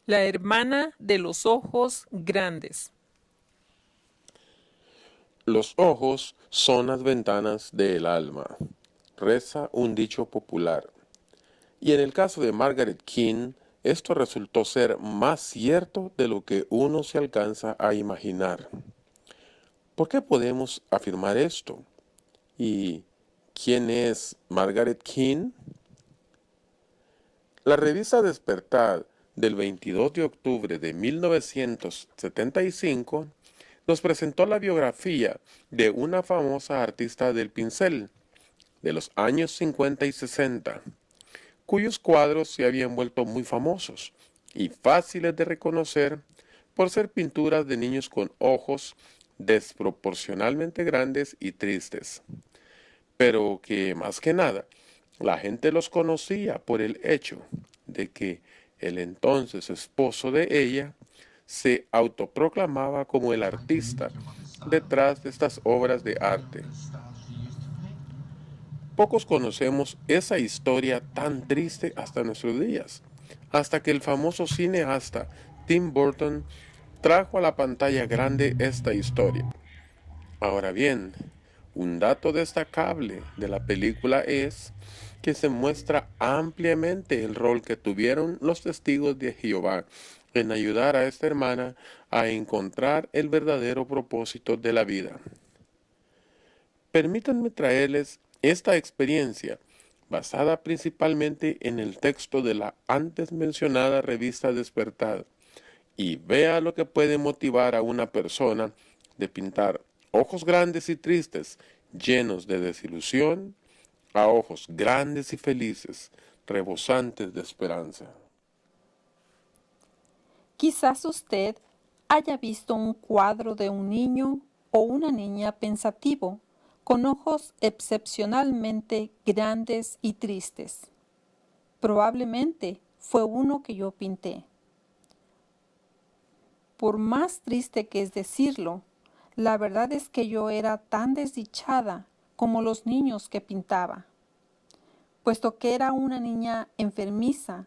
La hermana de los ojos grandes. Los ojos son las ventanas del alma, reza un dicho popular. Y en el caso de Margaret King, esto resultó ser más cierto de lo que uno se alcanza a imaginar. ¿Por qué podemos afirmar esto? ¿Y quién es Margaret King? La revista Despertar del 22 de octubre de 1975 nos presentó la biografía de una famosa artista del pincel de los años 50 y 60, cuyos cuadros se habían vuelto muy famosos y fáciles de reconocer por ser pinturas de niños con ojos desproporcionalmente grandes y tristes, pero que más que nada la gente los conocía por el hecho de que el entonces esposo de ella se autoproclamaba como el artista detrás de estas obras de arte. Pocos conocemos esa historia tan triste hasta nuestros días, hasta que el famoso cineasta Tim Burton trajo a la pantalla grande esta historia. Ahora bien, un dato destacable de la película es que se muestra ampliamente el rol que tuvieron los testigos de Jehová en ayudar a esta hermana a encontrar el verdadero propósito de la vida. Permítanme traerles esta experiencia, basada principalmente en el texto de la antes mencionada revista Despertar, y vea lo que puede motivar a una persona de pintar ojos grandes y tristes, llenos de desilusión, a ojos grandes y felices, rebosantes de esperanza. Quizás usted haya visto un cuadro de un niño o una niña pensativo, con ojos excepcionalmente grandes y tristes. Probablemente fue uno que yo pinté. Por más triste que es decirlo, la verdad es que yo era tan desdichada como los niños que pintaba, puesto que era una niña enfermiza,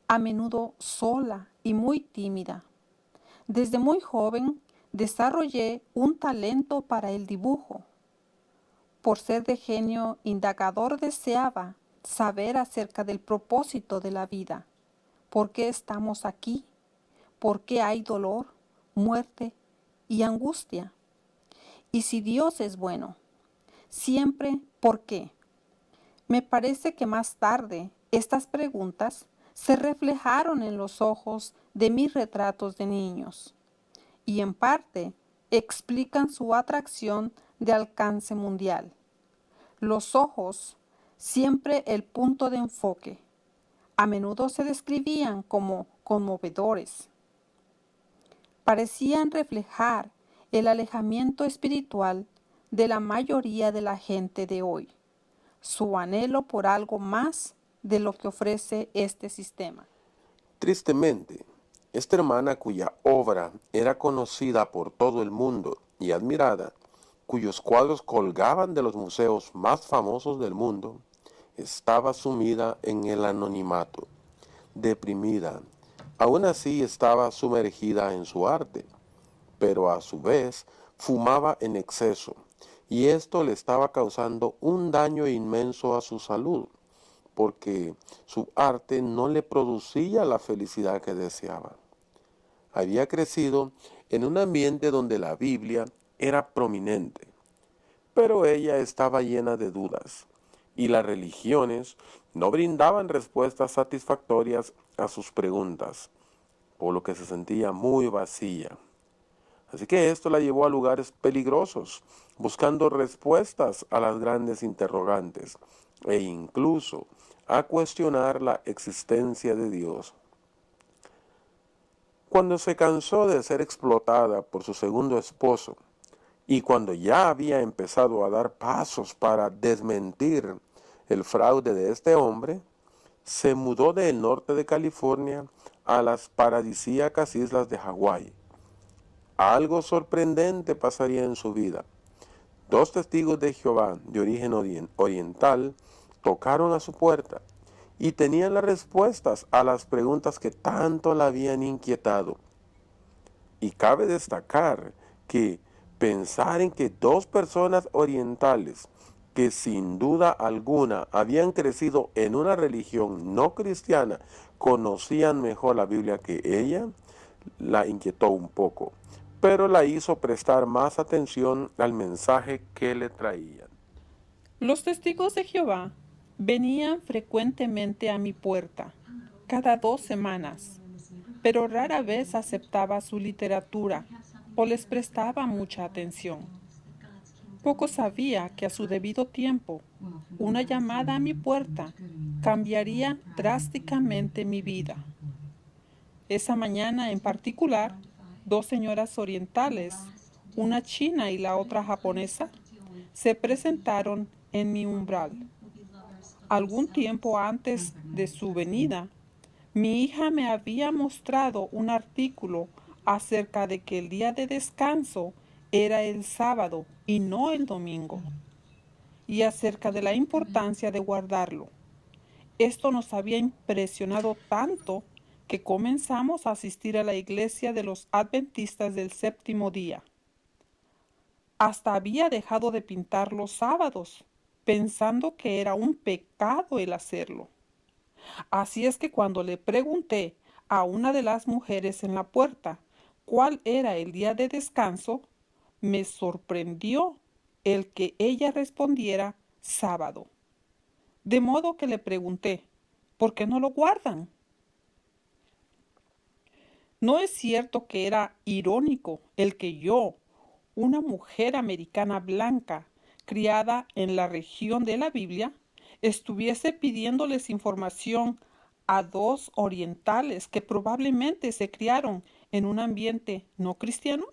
a menudo sola y muy tímida. Desde muy joven desarrollé un talento para el dibujo. Por ser de genio indagador deseaba saber acerca del propósito de la vida. ¿Por qué estamos aquí? ¿Por qué hay dolor, muerte y angustia? Y si Dios es bueno, siempre ¿por qué? Me parece que más tarde estas preguntas se reflejaron en los ojos de mis retratos de niños y en parte explican su atracción de alcance mundial. Los ojos, siempre el punto de enfoque, a menudo se describían como conmovedores. Parecían reflejar el alejamiento espiritual de la mayoría de la gente de hoy, su anhelo por algo más de lo que ofrece este sistema. Tristemente, esta hermana cuya obra era conocida por todo el mundo y admirada, cuyos cuadros colgaban de los museos más famosos del mundo, estaba sumida en el anonimato, deprimida. Aún así estaba sumergida en su arte, pero a su vez fumaba en exceso, y esto le estaba causando un daño inmenso a su salud, porque su arte no le producía la felicidad que deseaba. Había crecido en un ambiente donde la Biblia era prominente, pero ella estaba llena de dudas, y las religiones no brindaban respuestas satisfactorias a sus preguntas, por lo que se sentía muy vacía. Así que esto la llevó a lugares peligrosos, buscando respuestas a las grandes interrogantes e incluso a cuestionar la existencia de Dios. Cuando se cansó de ser explotada por su segundo esposo y cuando ya había empezado a dar pasos para desmentir el fraude de este hombre, se mudó del norte de California a las paradisíacas islas de Hawái. Algo sorprendente pasaría en su vida. Dos testigos de Jehová de origen oriental tocaron a su puerta y tenían las respuestas a las preguntas que tanto la habían inquietado. Y cabe destacar que pensar en que dos personas orientales que sin duda alguna habían crecido en una religión no cristiana conocían mejor la Biblia que ella, la inquietó un poco, pero la hizo prestar más atención al mensaje que le traían. Los testigos de Jehová venían frecuentemente a mi puerta, cada 2 semanas, pero rara vez aceptaba su literatura o les prestaba mucha atención. Poco sabía que a su debido tiempo, una llamada a mi puerta cambiaría drásticamente mi vida. Esa mañana en particular, 2 señoras orientales, una china y la otra japonesa, se presentaron en mi umbral. Algún tiempo antes de su venida, mi hija me había mostrado un artículo acerca de que el día de descanso era el sábado y no el domingo, y acerca de la importancia de guardarlo. Esto nos había impresionado tanto que comenzamos a asistir a la iglesia de los Adventistas del Séptimo Día. Hasta había dejado de pintar los sábados, pensando que era un pecado el hacerlo. Así es que cuando le pregunté a una de las mujeres en la puerta cuál era el día de descanso, me sorprendió el que ella respondiera sábado. De modo que le pregunté, ¿por qué no lo guardan? ¿No es cierto que era irónico el que yo, una mujer americana blanca, criada en la región de la Biblia, estuviese pidiéndoles información a 2 orientales que probablemente se criaron en un ambiente no cristiano?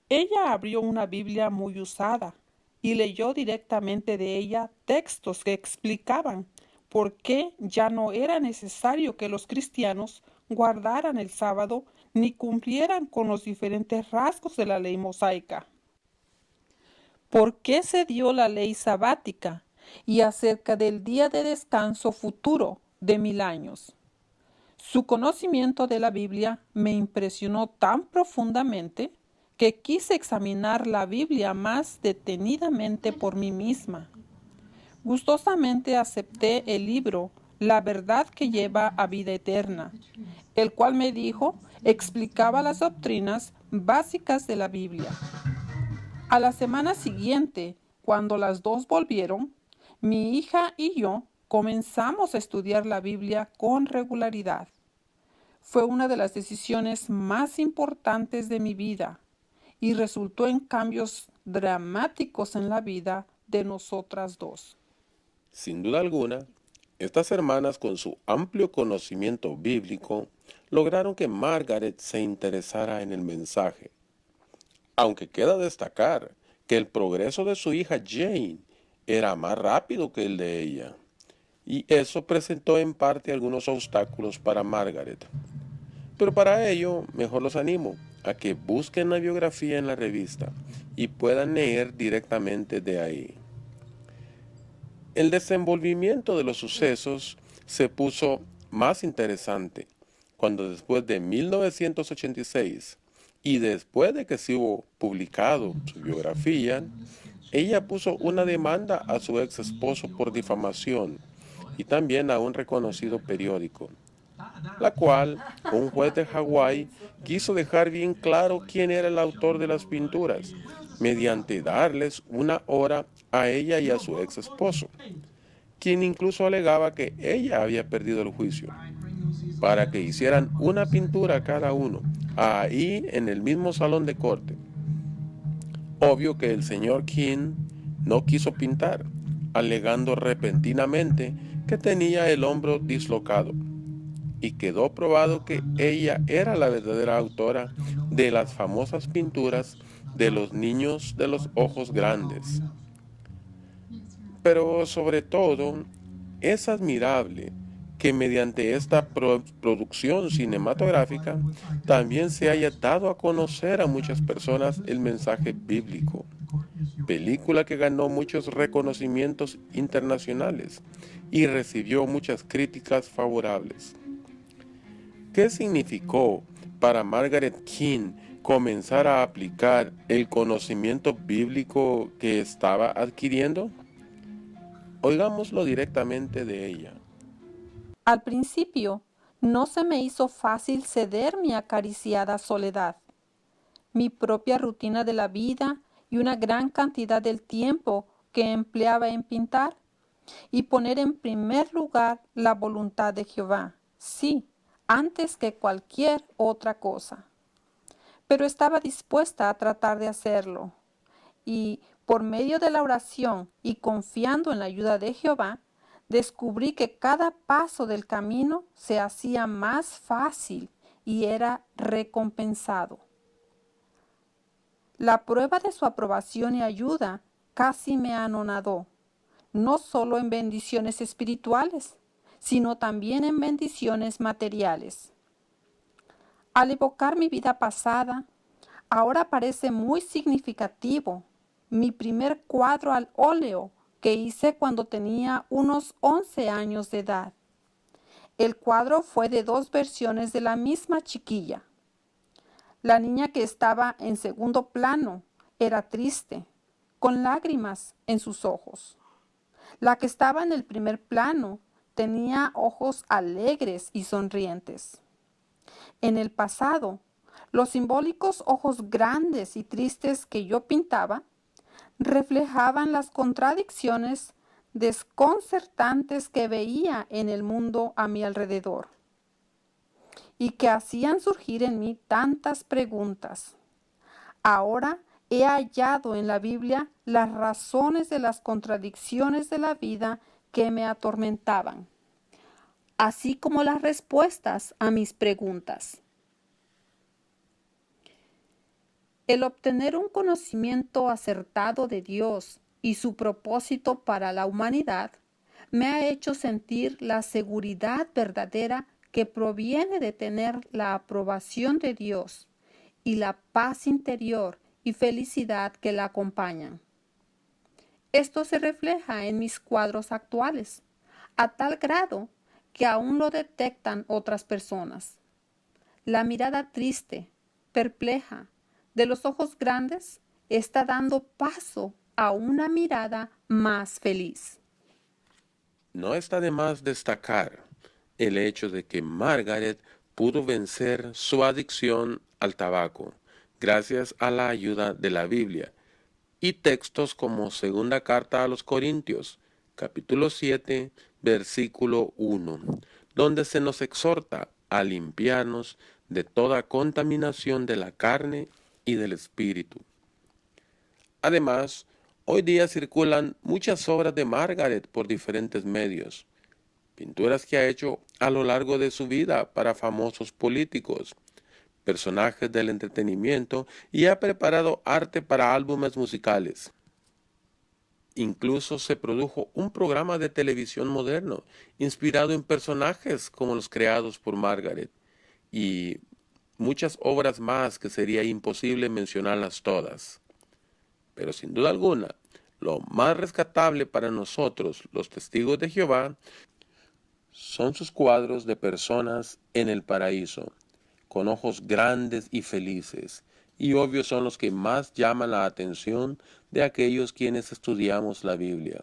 Ella abrió una Biblia muy usada y leyó directamente de ella textos que explicaban por qué ya no era necesario que los cristianos guardaran el sábado ni cumplieran con los diferentes rasgos de la ley mosaica. ¿Por qué se dio la ley sabática y acerca del día de descanso futuro de 1000 años? Su conocimiento de la Biblia me impresionó tan profundamente que quise examinar la Biblia más detenidamente por mí misma. Gustosamente acepté el libro La verdad que lleva a vida eterna, el cual me dijo explicaba las doctrinas básicas de la Biblia. A la semana siguiente, cuando las dos volvieron, mi hija y yo comenzamos a estudiar la Biblia con regularidad. Fue una de las decisiones más importantes de mi vida y resultó en cambios dramáticos en la vida de nosotras dos. Sin duda alguna, estas hermanas con su amplio conocimiento bíblico lograron que Margaret se interesara en el mensaje. Aunque queda destacar que el progreso de su hija Jane era más rápido que el de ella, y eso presentó en parte algunos obstáculos para Margaret. Pero para ello, mejor los animo a que busquen la biografía en la revista y puedan leer directamente de ahí. El desenvolvimiento de los sucesos se puso más interesante cuando después de 1986 y después de que se hubo publicado su biografía, ella puso una demanda a su ex esposo por difamación y también a un reconocido periódico, la cual un juez de Hawái quiso dejar bien claro quién era el autor de las pinturas, mediante darles una hora a ella y a su ex esposo, quien incluso alegaba que ella había perdido el juicio, para que hicieran una pintura cada uno, ahí en el mismo salón de corte. Obvio que el señor King no quiso pintar, alegando repentinamente que tenía el hombro dislocado, y quedó probado que ella era la verdadera autora de las famosas pinturas de los niños de los ojos grandes. Pero sobre todo, es admirable que mediante esta producción cinematográfica también se haya dado a conocer a muchas personas el mensaje bíblico. película que ganó muchos reconocimientos internacionales y recibió muchas críticas favorables. ¿Qué significó para Margaret King comenzar a aplicar el conocimiento bíblico que estaba adquiriendo? Oigámoslo directamente de ella. Al principio, no se me hizo fácil ceder mi acariciada soledad, mi propia rutina de la vida y una gran cantidad del tiempo que empleaba en pintar y poner en primer lugar la voluntad de Jehová, sí, antes que cualquier otra cosa. Pero estaba dispuesta a tratar de hacerlo y por medio de la oración y confiando en la ayuda de Jehová, descubrí que cada paso del camino se hacía más fácil y era recompensado. La prueba de su aprobación y ayuda casi me anonadó, no solo en bendiciones espirituales, sino también en bendiciones materiales. Al evocar mi vida pasada, ahora parece muy significativo mi primer cuadro al óleo que hice cuando tenía unos 11 años de edad. El cuadro fue de dos versiones de la misma chiquilla. La niña que estaba en segundo plano era triste, con lágrimas en sus ojos. La que estaba en el primer plano tenía ojos alegres y sonrientes. En el pasado, los simbólicos ojos grandes y tristes que yo pintaba reflejaban las contradicciones desconcertantes que veía en el mundo a mi alrededor y que hacían surgir en mí tantas preguntas. Ahora he hallado en la Biblia las razones de las contradicciones de la vida que me atormentaban, así como las respuestas a mis preguntas. El obtener un conocimiento acertado de Dios y su propósito para la humanidad me ha hecho sentir la seguridad verdadera que proviene de tener la aprobación de Dios y la paz interior y felicidad que la acompañan. Esto se refleja en mis cuadros actuales, a tal grado que aún lo detectan otras personas. La mirada triste, perpleja, de los ojos grandes está dando paso a una mirada más feliz. No está de más destacar el hecho de que Margaret pudo vencer su adicción al tabaco gracias a la ayuda de la Biblia y textos como Segunda Carta a los Corintios, capítulo 7, versículo 1, donde se nos exhorta a limpiarnos de toda contaminación de la carne y del espíritu. Además, hoy día circulan muchas obras de Margaret por diferentes medios, pinturas que ha hecho a lo largo de su vida para famosos políticos, personajes del entretenimiento y ha preparado arte para álbumes musicales. Incluso se produjo un programa de televisión moderno inspirado en personajes como los creados por Margaret y muchas obras más que sería imposible mencionarlas todas. Pero sin duda alguna, lo más rescatable para nosotros, los testigos de Jehová, son sus cuadros de personas en el paraíso, con ojos grandes y felices, y obvios son los que más llaman la atención de aquellos quienes estudiamos la Biblia.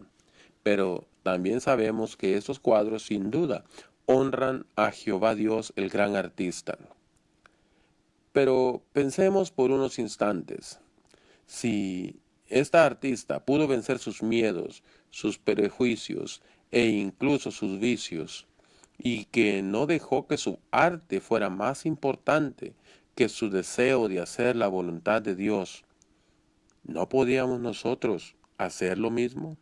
Pero también sabemos que estos cuadros sin duda honran a Jehová Dios, el gran artista. Pero pensemos por unos instantes, si esta artista pudo vencer sus miedos, sus prejuicios e incluso sus vicios, y que no dejó que su arte fuera más importante que su deseo de hacer la voluntad de Dios, ¿no podíamos nosotros hacer lo mismo?